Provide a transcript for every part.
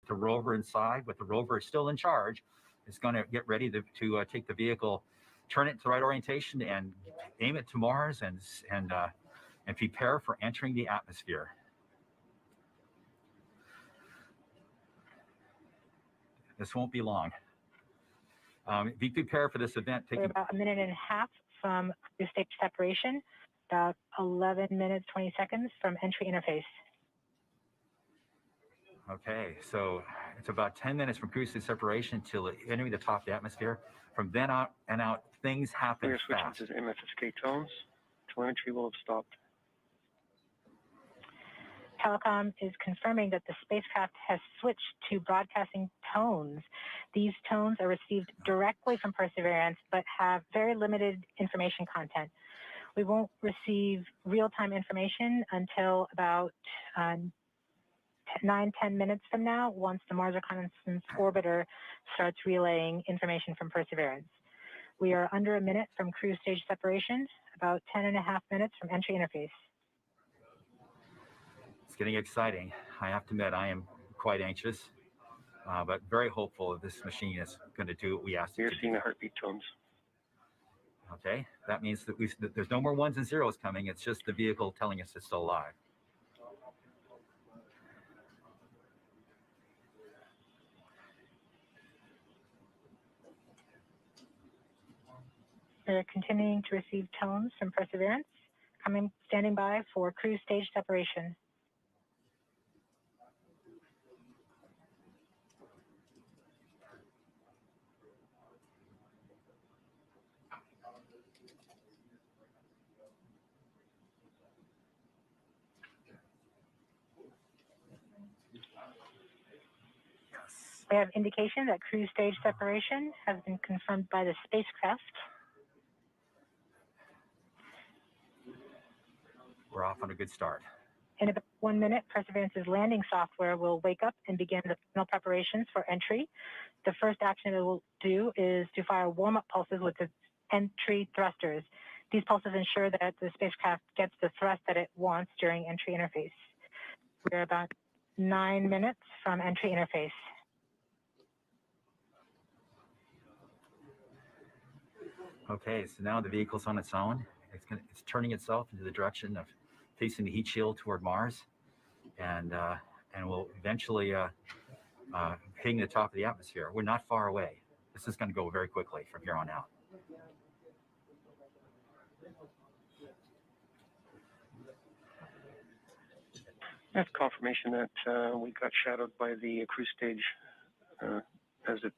the rover inside, with the rover still in charge, is going to get ready to take the vehicle, turn it to the right orientation, and aim it to Mars, and prepare for entering the atmosphere. This won't be long. Be prepared for this event. We're about a minute and a half from cruise stage separation, about 11 minutes, 20 seconds from entry interface. Okay, so it's about 10 minutes from cruise stage separation till entering the top of the atmosphere. From then out, things happen fast. We're fast. switching to MFSK tones. Telemetry will have stopped. Telecom is confirming that the spacecraft has switched to broadcasting tones. These tones are received directly from Perseverance, but have very limited information content. We won't receive real-time information until about 9-10 minutes from now, once the Mars Reconnaissance Orbiter starts relaying information from Perseverance. We are under a minute from cruise stage separation, about 10.5 minutes from entry interface. It's getting exciting. I have to admit, I am quite anxious, but very hopeful that this machine is going to do what we asked it to do. We're seeing the heartbeat tones. Okay, that means that there's no more ones and zeros coming. It's just the vehicle telling us it's still alive. We're continuing to receive tones from Perseverance, standing by for cruise stage separation. We have indication that cruise stage separation has been confirmed by the spacecraft. We're off on a good start. In about 1 minute, Perseverance's landing software will wake up and begin the final preparations for entry. The first action it will do is to fire warm-up pulses with its entry thrusters. These pulses ensure that the spacecraft gets the thrust that it wants during entry interface. We're about 9 minutes from entry interface. Okay, so now the vehicle's on its own. It's turning itself into the direction of facing the heat shield toward Mars, and will eventually hitting the top of the atmosphere. We're not far away. This is going to go very quickly from here on out. That's confirmation that we got shadowed by the cruise stage as it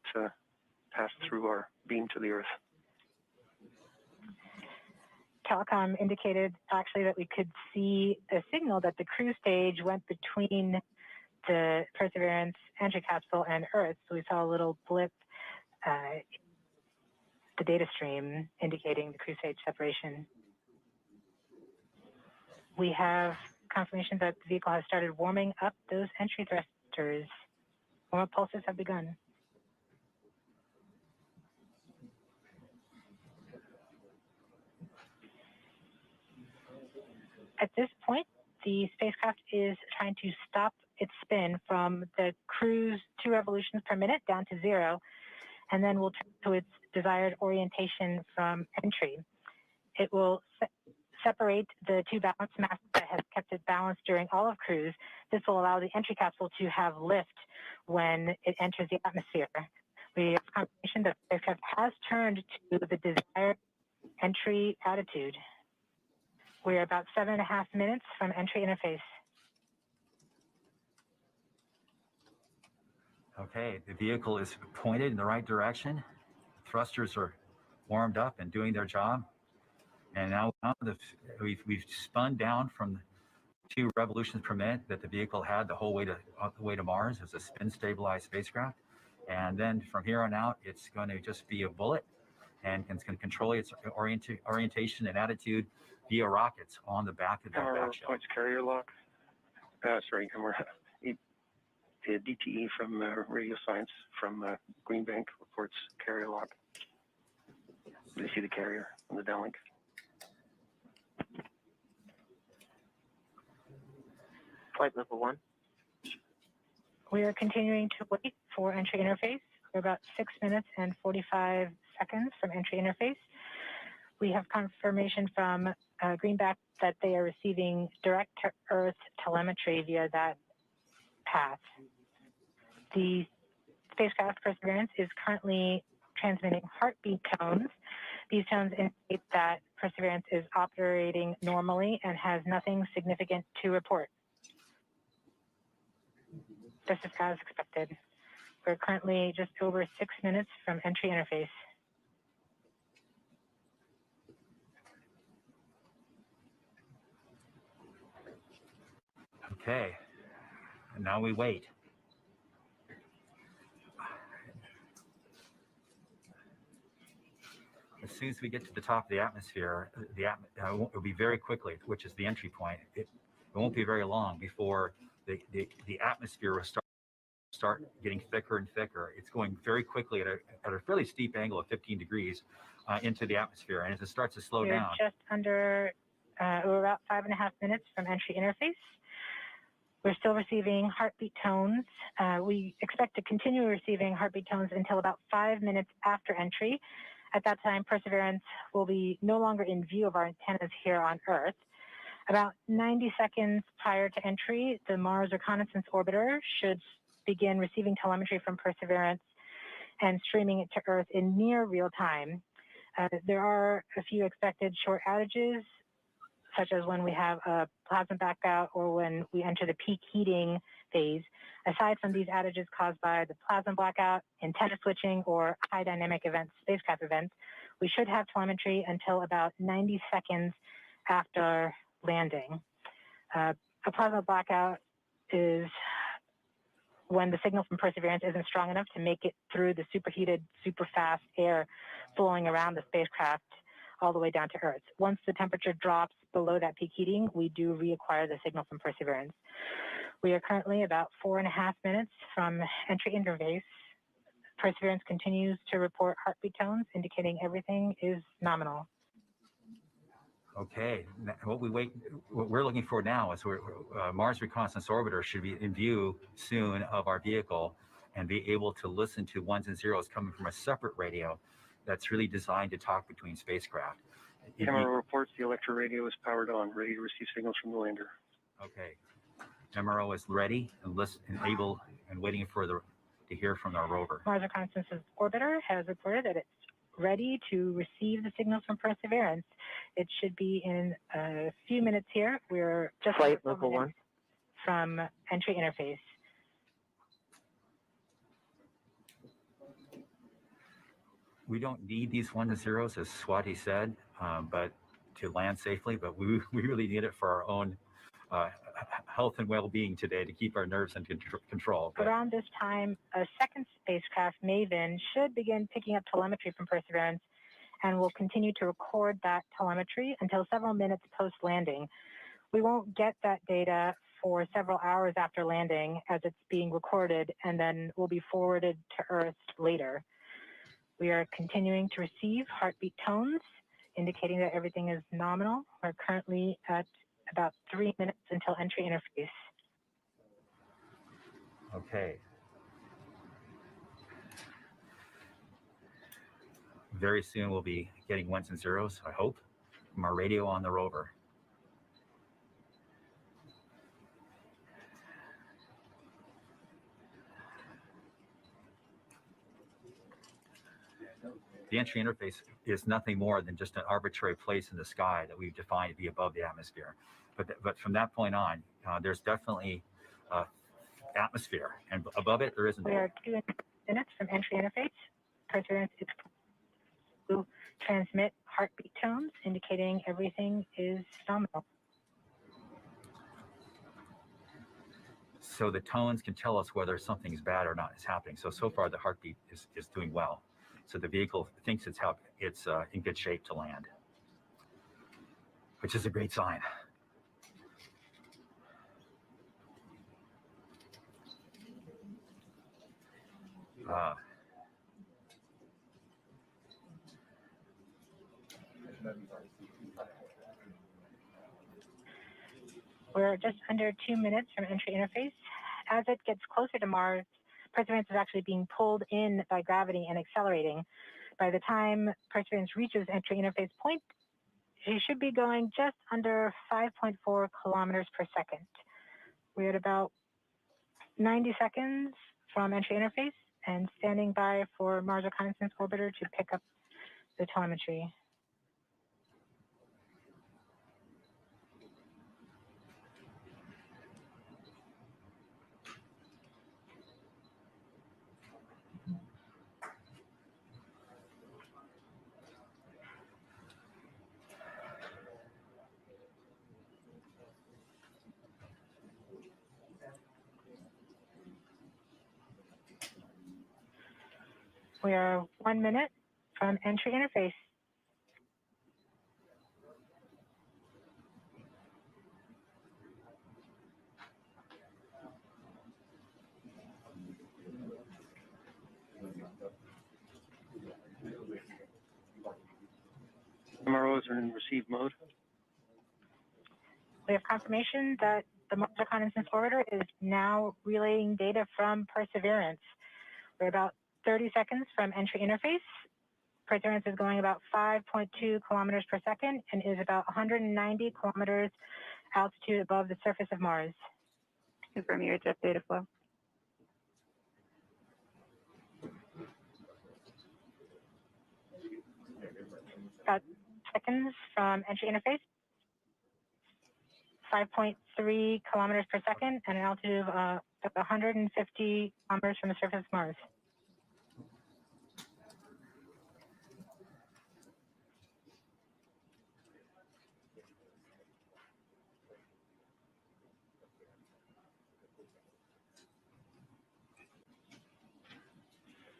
passed through our beam to the Earth. Telecom indicated actually that we could see a signal that the cruise stage went between the Perseverance entry capsule and Earth. So we saw a little blip, the data stream indicating the cruise stage separation. We have confirmation that the vehicle has started warming up those entry thrusters. Warm-up pulses have begun. At this point, the spacecraft is trying to stop its spin from the cruise 2 revolutions per minute down to 0, and then will turn to its desired orientation from entry. It will separate the 2 balance masses that have kept it balanced during all of cruise. This will allow the entry capsule to have lift when it enters the atmosphere. We have confirmation that the spacecraft has turned to the desired entry attitude. We're about 7.5 minutes from entry interface. Okay, the vehicle is pointed in the right direction. Thrusters are warmed up and doing their job. And now we've spun down from 2 revolutions per minute that the vehicle had the whole way to Mars as a spin-stabilized spacecraft. And then from here on out, it's going to just be a bullet, and it's going to control its orientation and attitude via rockets on the back of that back shell. Points carrier lock. Sorry, and we're the DTE from Radio Science from Green Bank reports carrier lock. You see the carrier on the downlink. Flight level 1. We are continuing to wait for entry interface. We're about 6 minutes and 45 seconds from entry interface. We have confirmation from Greenback that they are receiving direct to Earth telemetry via that path. The spacecraft Perseverance is currently transmitting heartbeat tones. These tones indicate that Perseverance is operating normally and has nothing significant to report. This is as expected. We're currently just over 6 minutes from entry interface. Okay, and now we wait. As soon as we get to the top of the atmosphere, it will be very quickly, which is the entry point. It won't be very long before the atmosphere will start getting thicker and thicker. It's going very quickly at a fairly steep angle of 15 degrees into the atmosphere. And as it starts to slow down. We're just under, we're about 5.5 minutes from entry interface. We're still receiving heartbeat tones. We expect to continue receiving heartbeat tones until about 5 minutes after entry. At that time, Perseverance will be no longer in view of our antennas here on Earth. About 90 seconds prior to entry, the Mars Reconnaissance Orbiter should begin receiving telemetry from Perseverance and streaming it to Earth in near real time. There are a few expected short outages, such as when we have a plasma blackout or when we enter the peak heating phase. Aside from these outages caused by the plasma blackout, antenna switching, or high dynamic events, spacecraft events, we should have telemetry until about 90 seconds after landing. A plasma blackout is when the signal from Perseverance isn't strong enough to make it through the superheated, super fast air flowing around the spacecraft all the way down to Earth. Once the temperature drops below that peak heating, we do reacquire the signal from Perseverance. We are currently about 4.5 minutes from entry interface. Perseverance continues to report heartbeat tones, indicating everything is nominal. Okay, what we're looking for now is Mars Reconnaissance Orbiter should be in view soon of our vehicle and be able to listen to ones and zeros coming from a separate radio that's really designed to talk between spacecraft. MRO reports the electro radio is powered on, ready to receive signals from the lander. Okay, MRO is ready and able and waiting for to hear from our rover. Mars Reconnaissance Orbiter has reported that it's ready to receive the signals from Perseverance. It should be in a few minutes here. We're just Flight level 1 from entry interface. We don't need these ones and zeros, as Swati said, but to land safely. But we really need it for our own health and well-being today to keep our nerves in control. But around this time, a second spacecraft, Maven, should begin picking up telemetry from Perseverance and will continue to record that telemetry until several minutes post-landing. We won't get that data for several hours after landing as it's being recorded and then will be forwarded to Earth later. We are continuing to receive heartbeat tones, indicating that everything is nominal. We're currently at about 3 minutes until entry interface. Okay. Very soon we'll be getting ones and zeros, I hope, from our radio on the rover. The entry interface is nothing more than just an arbitrary place in the sky that we've defined to be above the atmosphere. But from that point on, there's definitely atmosphere, and above it there isn't. We are 2 minutes from entry interface. Perseverance is to transmit heartbeat tones, indicating everything is nominal. So the tones can tell us whether something's bad or not is happening. So far the heartbeat is doing well. So the vehicle thinks it's in good shape to land, which is a great sign. We're just under 2 minutes from entry interface. as it gets closer to Mars, Perseverance is actually being pulled in by gravity and accelerating. By the time Perseverance reaches entry interface point, she should be going just under 5.4 kilometers per second. We're at about 90 seconds from entry interface and standing by for Mars Reconnaissance Orbiter to pick up the telemetry. We are 1 minute from entry interface. MROs are in receive mode. We have confirmation that the Mars Reconnaissance Orbiter is now relaying data from Perseverance. We're about 30 seconds from entry interface. Perseverance is going about 5.2 kilometers per second and is about 190 kilometers altitude above the surface of Mars. Confirm your jet data flow. About seconds from entry interface. 5.3 kilometers per second and an altitude of 150 kilometers from the surface of Mars.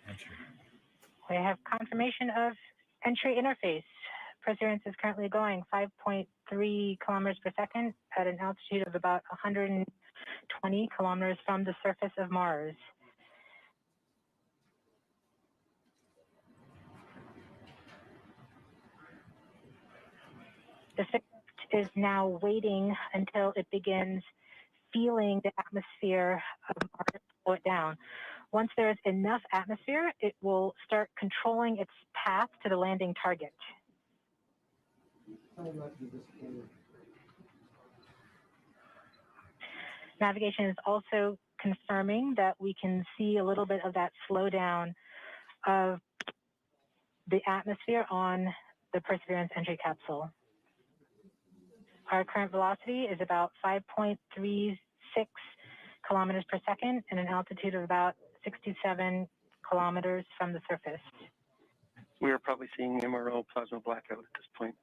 Entry. We have confirmation of entry interface. Perseverance is currently going 5.3 kilometers per second at an altitude of about 120 kilometers from the surface of Mars. The spacecraft is now waiting until it begins feeling the atmosphere of Mars slow it down. Once there's enough atmosphere, it will start controlling its path to the landing target. Navigation is also confirming that we can see a little bit of that slowdown of the atmosphere on the Perseverance entry capsule. Our current velocity is about 5.36 kilometers per second and an altitude of about 67 kilometers from the surface. We are probably seeing MRO plasma blackout at this point.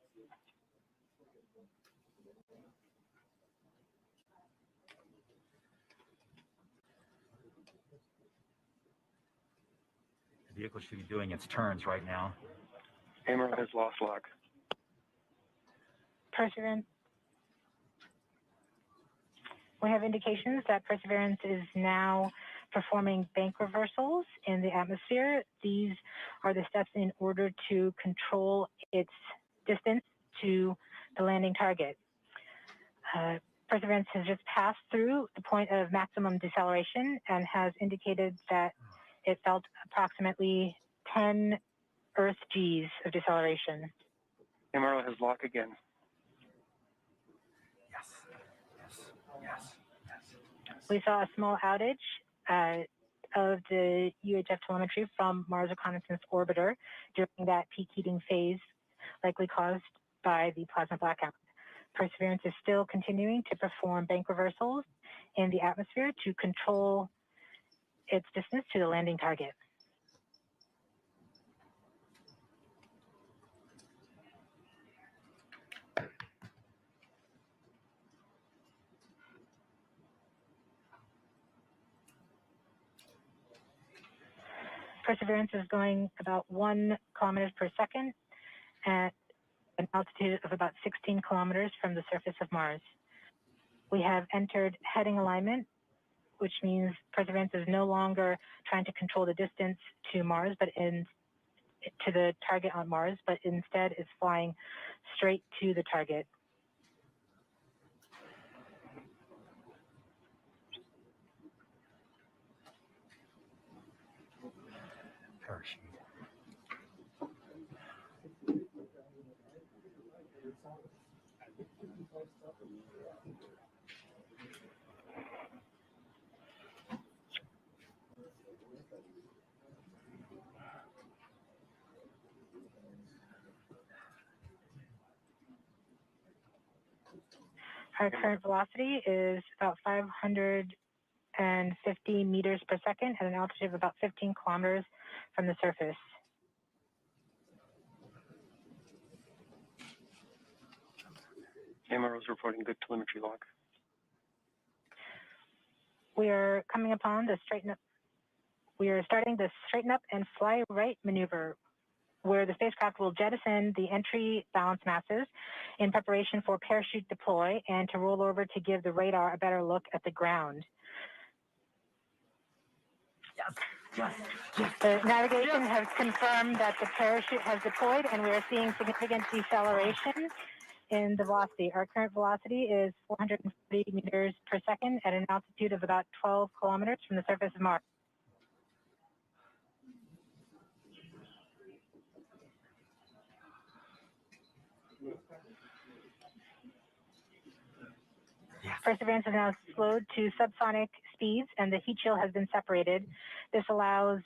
The vehicle should be doing its turns right now. MRO has lost log. Perseverance. We have indications that Perseverance is now performing bank reversals in the atmosphere. These are the steps in order to control its distance to the landing target. Perseverance has just passed through the point of maximum deceleration and has indicated that it felt approximately 10 Earth Gs of deceleration. MRO has lock again. Yes. We saw a small outage of the UHF telemetry from Mars Reconnaissance Orbiter during that peak heating phase, likely caused by the plasma blackout. Perseverance is still continuing to perform bank reversals in the atmosphere to control its distance to the landing target. Perseverance is going about 1 kilometers per second at an altitude of about 16 kilometers from the surface of Mars. We have entered heading alignment, which means Perseverance is no longer trying to control the distance to Mars, but to the target on Mars, but instead is flying straight to the target. Our current velocity is about 550 meters per second at an altitude of about 15 kilometers from the surface. MRO is reporting good telemetry log. We are coming upon the straighten up. We are starting the straighten up and fly right maneuver, where the spacecraft will jettison the entry balance masses in preparation for parachute deploy and to roll over to give the radar a better look at the ground. The navigation has confirmed that the parachute has deployed, and we are seeing significant deceleration in the velocity. Our current velocity is 440 meters per second at an altitude of about 12 kilometers from the surface of Mars. Perseverance is now slowed to subsonic speeds, and the heat shield has been separated. This allows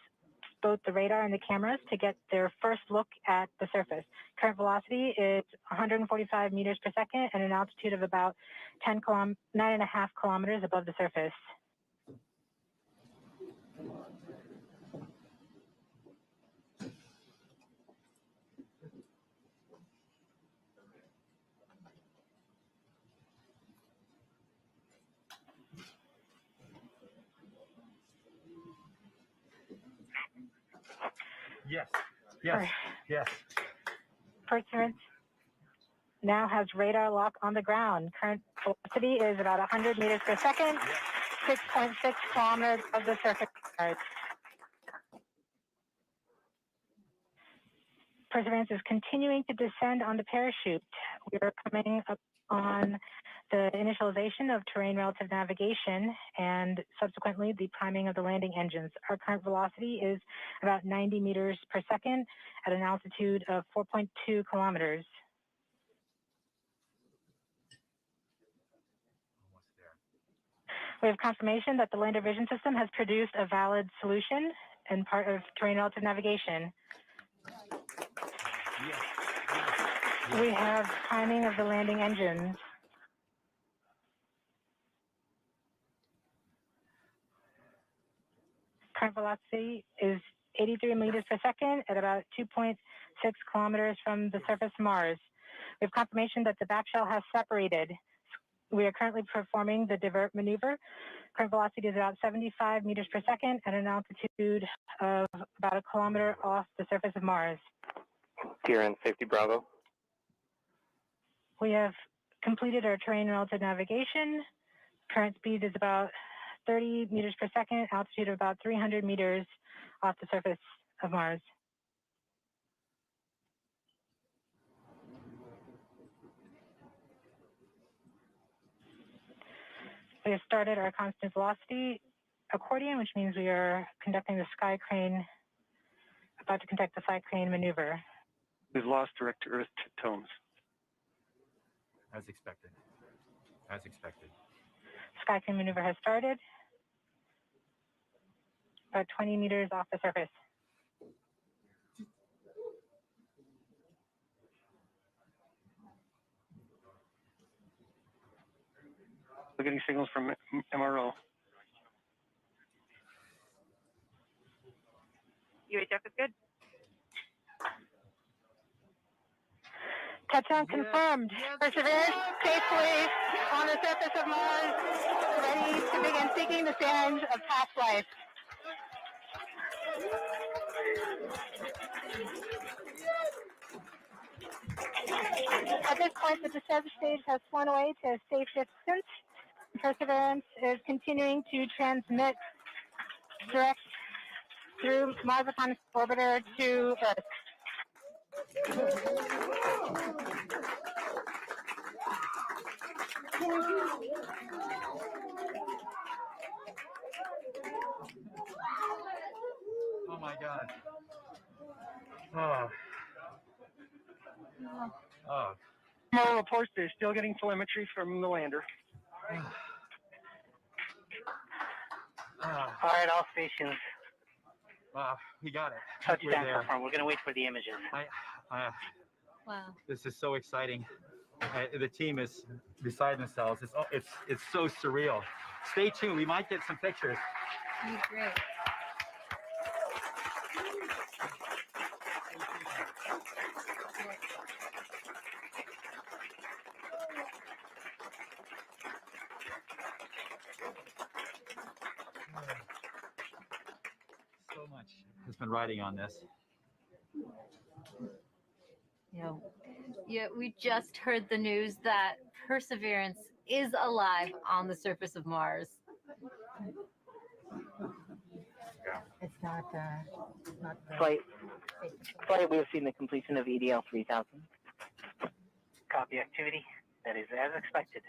both the radar and the cameras to get their first look at the surface. Current velocity is 145 meters per second at an altitude of about 9.5 kilometers above the surface. Yes. Perseverance now has radar lock on the ground. Current velocity is about 100 meters per second, 6.6 kilometers above the surface. Perseverance is continuing to descend on the parachute. We are coming up on the initialization of terrain relative navigation and subsequently the priming of the landing engines. Our current velocity is about 90 meters per second at an altitude of 4.2 kilometers. We have confirmation that the lander vision system has produced a valid solution and part of terrain relative navigation. We have timing of the landing engines. Current velocity is 83 meters per second at about 2.6 kilometers from the surface of Mars. We have confirmation that the back shell has separated. We are currently performing the divert maneuver. Current velocity is about 75 meters per second at an altitude of about a kilometer off the surface of Mars. TRN Safety Bravo. We have completed our terrain relative navigation. Current speed is about 30 meters per second, altitude of about 300 meters off the surface of Mars. We have started our constant velocity accordion, which means we are conducting the sky crane, about to conduct the sky crane maneuver. We've lost direct to Earth tones. As expected. Sky crane maneuver has started, about 20 meters off the surface. We're getting signals from MRO. UHF is good. Touchdown confirmed. Perseverance safely on the surface of Mars, ready to begin seeking the signs of past life. At this point, the descent stage has flown away to a safe distance. Perseverance is continuing to transmit direct through Mars Reconnaissance Orbiter to Earth. Oh my God. Oh. More reports, they're still getting telemetry from the lander. All right, all stations. We got it. Touchdown We're there. confirmed. We're going to wait for the images. Wow. This is so exciting. The team is beside themselves. It's so surreal. Stay tuned. We might get some pictures. Great. So much has been riding on this. Yeah, we just heard the news that Perseverance is alive on the surface of Mars. It's not Flight, we have seen the completion of EDL 3000. Copy activity. That is as expected.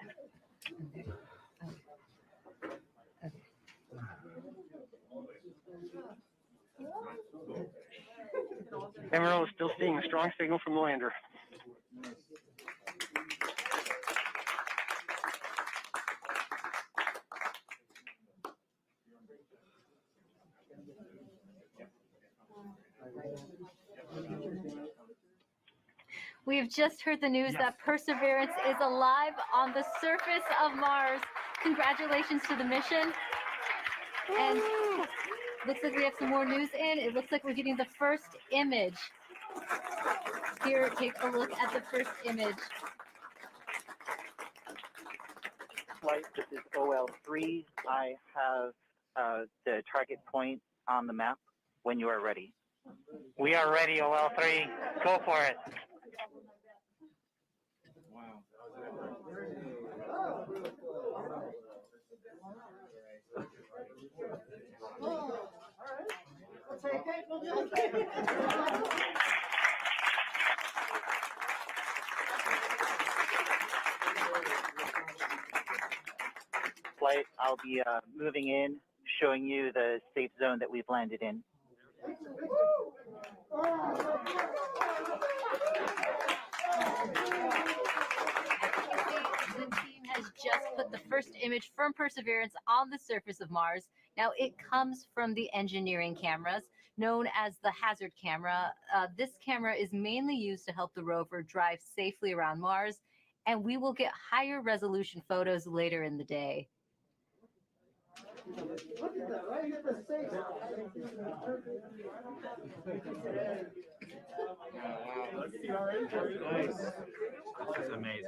Emerald is still seeing a strong signal from the lander. We've just heard the news that Perseverance is alive on the surface of Mars. Congratulations to the mission. And looks like we have some more news in. It looks like we're getting the first image. Here, take a look at the first image. Flight, this is OL3. I have the target point on the map when you are ready. We are ready, OL3. Go for it. Flight, I'll be moving in, showing you the safe zone that we've landed in. The team has just put the first image from Perseverance on the surface of Mars. Now, it comes from the engineering cameras, known as the hazard camera. This camera is mainly used to help the rover drive safely around Mars, and we will get higher resolution photos later in the day. Nice. This is amazing.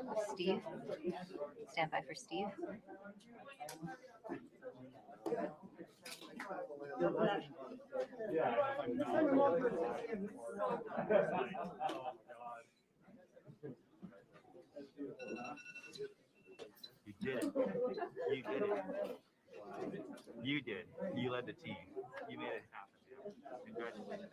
For Steve. Stand by for Steve. You did it. You did it. You did. You led the team. You made it happen. Congratulations.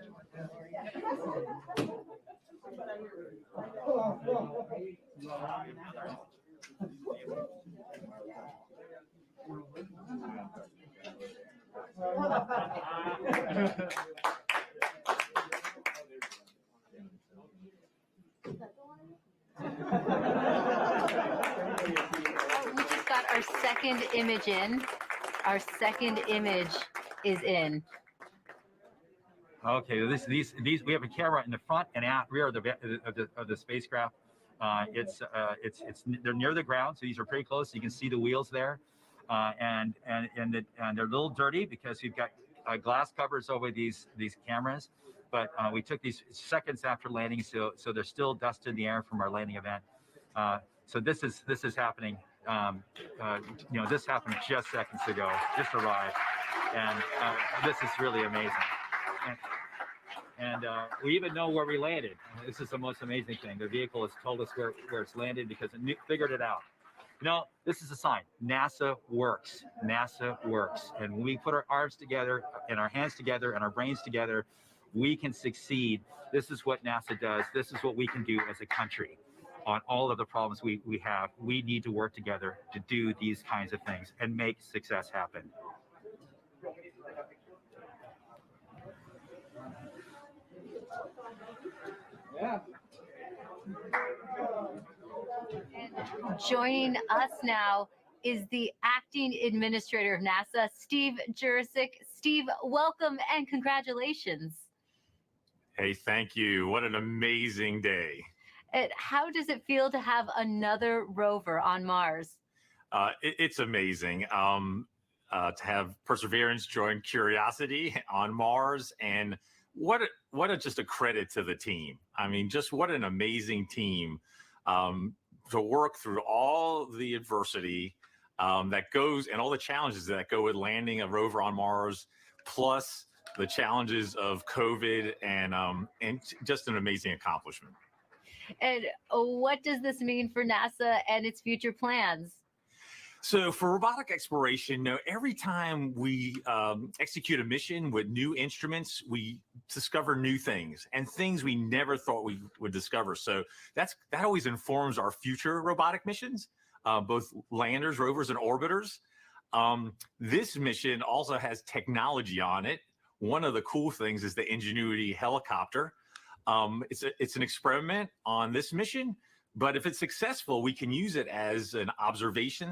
We just got our second image in. Our second image is in. Okay, these we have a camera in the front and rear of the spacecraft. They're near the ground, so these are pretty close. So you can see the wheels there, and they're a little dirty because we've got glass covers over these cameras. But we took these seconds after landing, so there's still dust in the air from our landing event. So this is happening. This happened just seconds ago. Just arrived, and this is really amazing. And we even know where we landed. This is the most amazing thing. The vehicle has told us where it's landed because it figured it out. This is a sign. NASA works. NASA works. And when we put our arms together and our hands together and our brains together, We can succeed. This is what NASA does. This is what we can do as a country on all of the problems we have. We need to work together to do these kinds of things and make success happen. Joining us now is the acting administrator of NASA, Steve Jurczyk. Steve, welcome and congratulations. Hey, thank you. What an amazing day. And how does it feel to have another rover on Mars? It's amazing to have Perseverance join Curiosity on Mars, and what just a credit to the team. I mean, just what an amazing team to work through all the adversity that goes and all the challenges that go with landing a rover on Mars, plus the challenges of COVID, and just an amazing accomplishment. And what does this mean for NASA and its future plans? So for robotic exploration, every time we execute a mission with new instruments, we discover new things and things we never thought we would discover. So that always informs our future robotic missions, both landers, rovers, and orbiters. This mission also has technology on it. One of the cool things is the Ingenuity helicopter. It's an experiment on this mission, but if it's successful, we can use it as an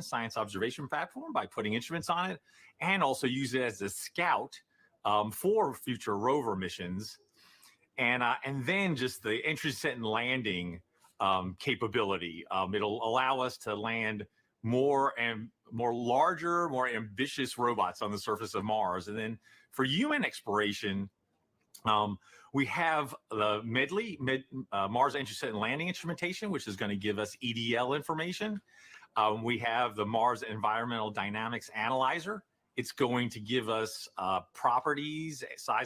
science observation platform by putting instruments on it, and also use it as a scout for future rover missions. And then just the entry, descent, and landing capability. It'll allow us to land more larger, more ambitious robots on the surface of Mars. And then for human exploration, we have the Mars Entry, Descent, and Landing Instrumentation, which is going to give us EDL information. We have the Mars Environmental Dynamics Analyzer. It's going to give us properties, size,